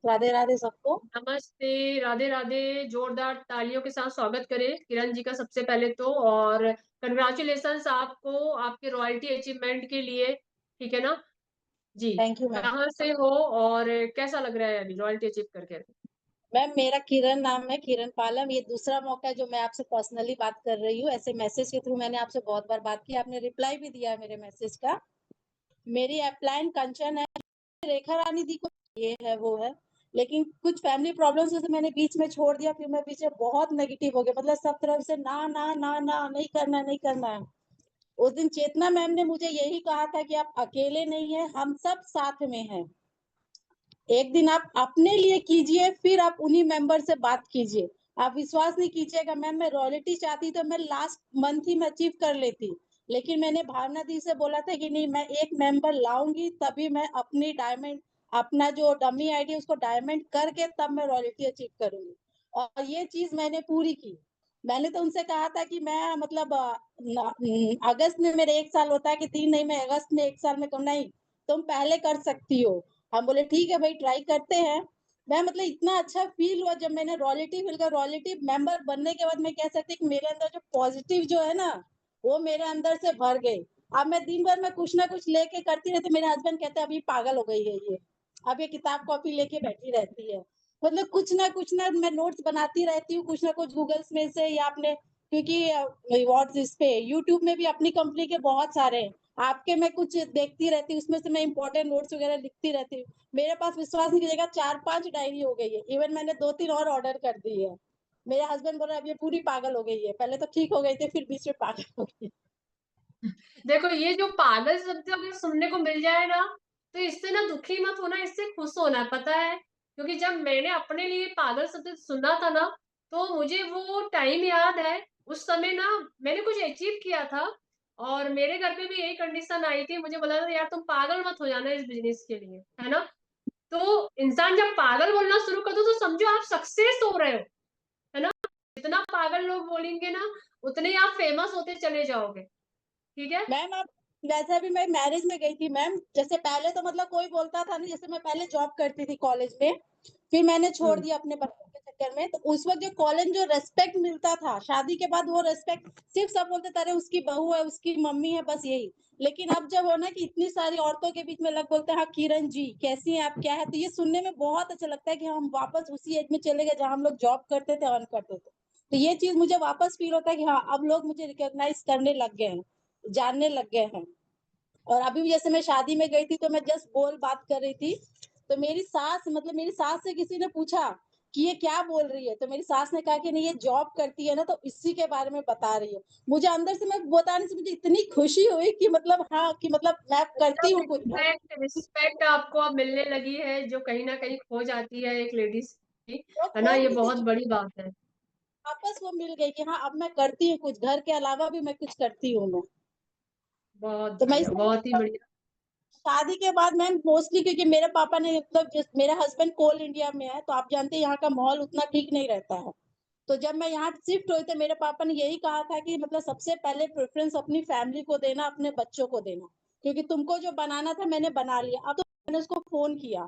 राधे राधे सबको। नमस्ते, राधे राधे। जोरदार तालियों के साथ स्वागत करें किरण जी का सबसे पहले तो। और कंग्रेचुलेशंस आपको आपके रॉयल्टी अचीवमेंट के लिए। ठीक है ना जी। Thank you ma'am. कहाँ से हो और कैसा लग रहा है अभी रॉयल्टी अचीव करके? मैम मेरा किरण नाम है, किरण पालम। ये दूसरा मौका है जो मैं आपसे पर्सनली बात कर रही हूँ। ऐसे मैसेज के थ्रू मैंने आपसे बहुत बार बात की, आपने रिप्लाई भी दिया है मेरे मैसेज का। मेरी अपलाइन कंचन है, रेखा रानी दी को ये है वो है, लेकिन कुछ फैमिली प्रॉब्लम्स से मैंने बीच में छोड़ दिया। फिर मैं बीच में बहुत नेगेटिव हो गया, मतलब सब तरफ से ना ना ना ना, नहीं करना नहीं करना है। उस दिन चेतना मैम ने मुझे यही कहा था कि आप अकेले नहीं है, हम सब साथ में हैं। एक दिन आप अपने लिए कीजिए, फिर आप उन्हीं मेंबर से बात कीजिए। आप विश्वास नहीं कीजिएगा मैम, मैं रॉयल्टी चाहती तो मैं लास्ट मंथ ही में अचीव कर लेती, लेकिन मैंने भावना दी से बोला था कि नहीं, मैं एक मेंबर लाऊंगी तभी मैं अपनी डायमंड, अपना जो डमी आईडी उसको डायमंड करके तब मैं रॉयल्टी अचीव करूंगी। और ये चीज मैंने पूरी की। मैंने तो उनसे कहा था कि मैं मतलब अगस्त में मेरे 1 साल होता है कि 3 नहीं, मैं अगस्त में 1 साल में कहूँ नहीं, तुम पहले कर सकती हो। हम बोले ठीक है भाई, ट्राई करते हैं। मैं मतलब इतना अच्छा फील हुआ जब मैंने रॉयल्टी फिल कर रॉयल्टी मेंबर बनने के बाद, मैं कह सकती कि मेरे अंदर जो पॉजिटिव जो है ना, वो मेरे अंदर से भर गई। अब मैं दिन भर में कुछ ना कुछ लेके करती रहती। मेरे हस्बैंड कहते हैं अभी पागल हो गई है ये, अब ये किताब कॉपी लेके बैठी रहती है। मतलब कुछ ना मैं नोट्स बनाती रहती हूँ, कुछ ना कुछ गूगल्स में से या अपने, क्योंकि व्हाट्स इस पे यूट्यूब में भी अपनी कंपनी के बहुत सारे हैं। आपके मैं कुछ देखती रहती हूँ, उसमें से मैं इंपॉर्टेंट नोट्स वगैरह लिखती रहती हूँ। मेरे पास विश्वास नहीं कीजिएगा 4-5 डायरी हो गई है, इवन मैंने 2-3 और ऑर्डर कर दी है। मेरे हस्बैंड बोल रहे अब ये पूरी पागल हो गई है, पहले तो ठीक हो गई थी फिर बीच में पागल हो गई। देखो ये जो पागल शब्द अगर सुनने को मिल जाए ना, तो इससे ना दुखी मत होना, इससे खुश होना, पता है? क्योंकि जब मैंने अपने लिए पागल शब्द सुना था ना, तो मुझे वो टाइम याद है। उस समय ना मैंने कुछ अचीव किया था और मेरे घर पे भी यही कंडीशन आई थी। मुझे बोला था यार तुम पागल मत हो जाना इस बिजनेस के लिए, है ना? तो इंसान जब पागल बोलना शुरू कर दो तो समझो आप सक्सेस हो रहे हो, है ना? जितना पागल लोग बोलेंगे ना, उतने ही आप फेमस होते चले जाओगे। ठीक है? मैम आप, वैसे भी मैं मैरिज में गई थी मैम। जैसे पहले तो मतलब कोई बोलता था नहीं, जैसे मैं पहले जॉब करती थी कॉलेज में, फिर मैंने छोड़ हम्म। दिया अपने बच्चों के चक्कर में। तो उस वक्त जो कॉलेज जो रेस्पेक्ट मिलता था, शादी के बाद वो रेस्पेक्ट सिर्फ सब बोलते थे अरे उसकी बहू है, उसकी मम्मी है, बस यही। लेकिन अब जब हो ना कि इतनी सारी औरतों के बीच में लोग बोलते हैं हाँ किरण जी कैसी हैं आप, क्या है, तो ये सुनने में बहुत अच्छा लगता है कि हम वापस उसी एज में चले गए जहाँ हम लोग जॉब करते थे, अर्न करते थे। तो ये चीज मुझे वापस फील होता है कि हाँ अब लोग मुझे रिकॉग्नाइज करने लग गए हैं, जानने लग गए हैं। और अभी भी जैसे मैं शादी में गई थी तो मैं जस्ट बोल बात कर रही थी, तो मेरी सास, मतलब मेरी सास से किसी ने पूछा कि ये क्या बोल रही है, तो मेरी सास ने कहा कि नहीं ये जॉब करती है ना, तो इसी के बारे में बता रही है। मुझे अंदर से, मैं बताने से मुझे इतनी खुशी हुई कि मतलब हाँ, कि मतलब मैं करती मतलब हूँ कुछ घर। रिस्पेक्ट रिस्पेक्ट आपको अब मिलने लगी है, जो कहीं ना कहीं खो जाती है एक लेडीज की, वो है ना? खो ये गई थी, बहुत बड़ी बात है। वापस वो मिल गई कि हाँ अब मैं करती हूँ कुछ, घर के अलावा भी मैं कुछ करती हूँ मैं। बहुत तो मैं बढ़िया, इसलिए बहुत ही बढ़िया। शादी के बाद मैम मोस्टली, क्योंकि मेरे पापा ने मतलब मेरा हस्बैंड कोल इंडिया में है, तो आप जानते हैं यहाँ का माहौल उतना ठीक नहीं रहता है। तो जब मैं यहाँ शिफ्ट हुई तो मेरे पापा ने यही कहा था कि मतलब सबसे पहले प्रेफरेंस अपनी फैमिली को देना, अपने बच्चों को देना, क्योंकि तुमको जो बनाना था मैंने बना लिया। अब तो मैंने उसको फोन किया,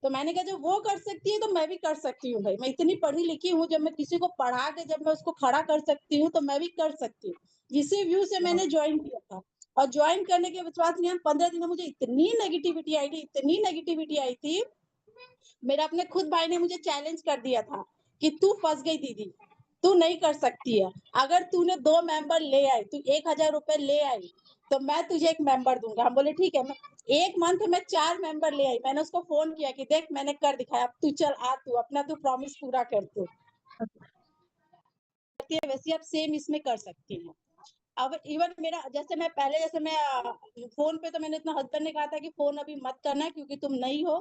तो मैंने कहा जब वो कर सकती है तो मैं भी कर सकती हूँ भाई, मैं इतनी पढ़ी लिखी हूँ, जब मैं किसी को पढ़ा के जब मैं उसको खड़ा कर सकती हूँ तो मैं भी कर सकती हूँ। इसी व्यू से मैंने ज्वाइन किया था। और ज्वाइन करने के विश्वास नहीं, 15 दिन में मुझे इतनी नेगेटिविटी आई थी, इतनी नेगेटिविटी आई थी। मेरा अपने खुद भाई ने मुझे चैलेंज कर दिया था कि तू फंस गई दीदी, तू नहीं कर सकती है। अगर तूने 2 मेंबर ले आई, तू 1,000 रुपए ले आई, तो मैं तुझे एक मेंबर दूंगा। हम बोले ठीक है। मैं एक मंथ में 4 मेंबर ले आई। मैंने उसको फोन किया कि देख मैंने कर दिखाया, अब तू चल आ, तू अपना तू प्रॉमिस पूरा कर, तू वैसे अब सेम इसमें कर सकती है। अब इवन मेरा जैसे मैं पहले, जैसे मैं फोन पे, तो मैंने इतना, हस्बैंड ने कहा था कि फोन अभी मत करना क्योंकि तुम नहीं हो,